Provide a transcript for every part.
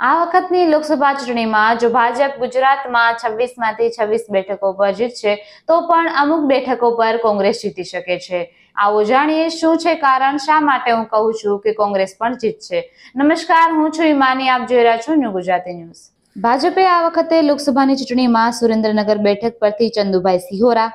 આ વખતની લોકસભા ચૂંટણીમાં જો ભાજપ ગુજરાતમાં 26માંથી 26 બેઠકો પર જીતશે તો પણ અમુક બેઠકો પર કોંગ્રેસ જીતી શકે છે। આવો જાણીએ શું છે કારણ, શા માટે હું કહું છું કે કોંગ્રેસ પણ જીતશે। નમસ્કાર, હું છું ઈમાની, આપ જોઈ રહ્યા છો ન્યૂ ગુજરાતી ન્યૂઝ। ભાજપે આ વખતે લોકસભાની ચૂંટણીમાં સુરેન્દ્રનગર બેઠક પરથી ચંદુભાઈ સિહોરા,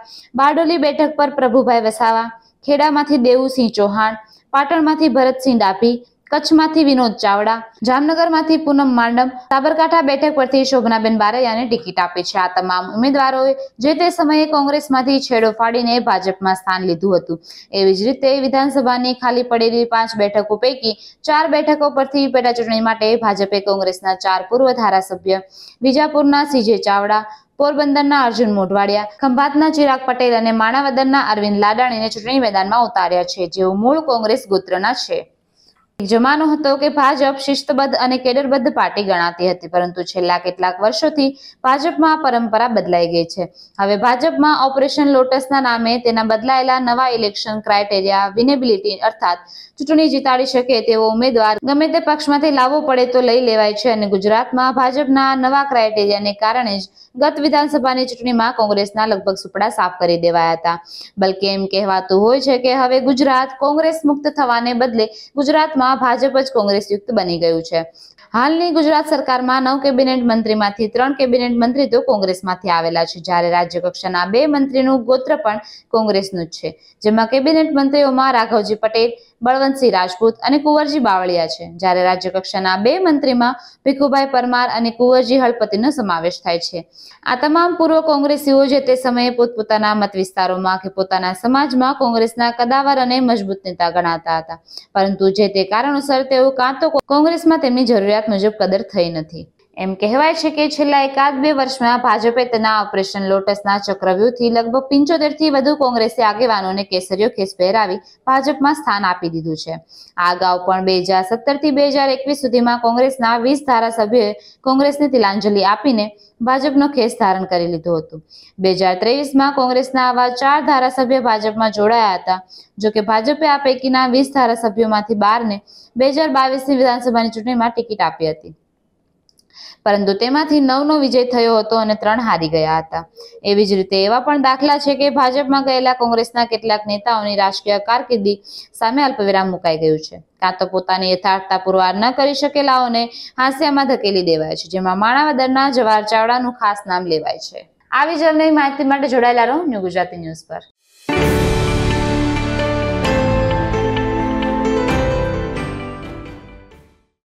બારડોલી બેઠક પર પ્રભુભાઈ વસાવા, ખેડામાંથી દેવુસિંહ ચૌહાણ, પાટણમાંથી ભરતસિંહ ડાભી, કચ્છમાંથી વિનોદ ચાવડા, જામનગરમાંથી પૂનમ માંડમ, સાબરકાંઠા બેઠક પરથી શોભનાબેન બારૈયાને ટિકિટ આપી છે। આ તમામ ઉમેદવારોએ જે તે સમયે કોંગ્રેસમાંથી છેડો ફાડીને ભાજપમાં સ્થાન લીધું હતું। એવી જ રીતે વિધાનસભાની ખાલી પડેલી 5 બેઠકો પૈકી 4 બેઠકો પરથી પેટા ચૂંટણી માટે ભાજપે કોંગ્રેસના 4 પૂર્વ ધારાસભ્ય, વિજાપુરના સીજે ચાવડા, પોરબંદરના અર્જુન મોઢવાડિયા, ખંભાતના ચિરાગ પટેલ અને માણાવદરના અરવિંદ લાડાણીને ચૂંટણી મેદાનમાં ઉતાર્યા છે, જેઓ મૂળ કોંગ્રેસ ગોત્રના છે। એક જમાનો હતો કે ભાજપ શિસ્તબદ્ધ અને કેડરબદ્ધ પાર્ટી ગણાતી હતી, પરંતુ છેલ્લા કેટલાક વર્ષોથી ભાજપમાં પરંપરા બદલાઈ ગઈ છે। હવે ભાજપમાં ઓપરેશન લોટસના નામે તેના બદલાયેલા નવા ઇલેક્શન ક્રાઇટેરિયા વિનેબિલિટી અર્થાત ચૂંટણી જીતાડી શકે તેવો ઉમેદવાર ગમે તે પક્ષમાંથી લાવવો પડે તો લઈ લેવાય છે અને ગુજરાતમાં ભાજપના નવા ક્રાઇટેરિયાને કારણે જ ગત વિધાનસભાની ચૂંટણીમાં કોંગ્રેસના લગભગ સુપડા સાફ કરી દેવાયા હતા। બલકે એમ કહેવાતું હોય છે કે હવે ગુજરાત કોંગ્રેસ મુક્ત થવાને બદલે ગુજરાતમાં ભાજપ જ કોંગ્રેસ યુક્ત બની ગયું છે। હાલની ગુજરાત સરકારમાં 9 કેબિનેટ મંત્રીમાંથી 3 કેબિનેટ મંત્રી તો કોંગ્રેસમાંથી આવેલા છે, જ્યારે રાજ્ય કક્ષાના 2 મંત્રીનું ગોત્ર પણ કોંગ્રેસનું જ છે, જેમાં કેબિનેટ મંત્રીઓમાં રાઘવજી પટેલ, બળવંતસિંહ રાજપૂત અને કુંવરજી બાવળિયા છે, જ્યારે રાજ્ય કક્ષાના 2 મંત્રીમાં ભીખુભાઈ પરમાર અને કુંવરજી હળપતિનો સમાવેશ થાય છે। આ તમામ પૂર્વ કોંગ્રેસીઓ જે તે સમયે પોતપોતાના મત વિસ્તારોમાં કે પોતાના સમાજમાં કોંગ્રેસના કદાવર અને મજબૂત નેતા ગણાતા હતા, પરંતુ જે તે કારણોસર તેઓ કાં તો કોંગ્રેસમાં તેમની જરૂરિયાત મુજબ કદર થઈ નથી। એમ કહેવાય છે કે છેલ્લા 1-2 વર્ષમાં ભાજપે તેના ઓપરેશન લોટસના ચક્રવ્યૂહથી લગભગ 75થી વધુ કોંગ્રેસી આગેવાનોને કેસરીયો ખેસ પહેરાવી ભાજપમાં સ્થાન આપી દીધું છે। આ અગાઉ પણ 2017થી 2021 સુધીમાં કોંગ્રેસના 20 ધારાસભ્યોએ કોંગ્રેસને તિલાંજલિ આપીને ભાજપનો ખેસ ધારણ કરી લીધો હતો। 2023માં કોંગ્રેસના આવા 4 ધારાસભ્ય ભાજપમાં જોડાયા હતા। જોકે ભાજપે આ પૈકીના 20 ધારાસભ્યોમાંથી 12ને 2022ની વિધાનસભાની ચૂંટણીમાં ટિકિટ આપી હતી, પરંતુ તેમાંથી 9નો વિજય થયો હતો અને 3 હારી ગયા હતા। એવી જ રીતે એવા પણ દાખલા છે કે ભાજપમાં ગયેલા કોંગ્રેસના કેટલાક નેતાઓની રાજકીય કારકિર્દી સામે અલ્પવિરામ મુકાઈ ગયું છે, કાં તો પોતાની યથાર્થતા પુરવાર ન કરી શકેલાઓને હાંસિયામાં ધકેલી દેવાય છે, જેમાં માણાવદરના જવાહર ચાવડાનું ખાસ નામ લેવાય છે। આવી જ નવી માહિતી માટે જોડાયેલા રહો ન્યૂ ગુજરાતી ન્યૂઝ પર।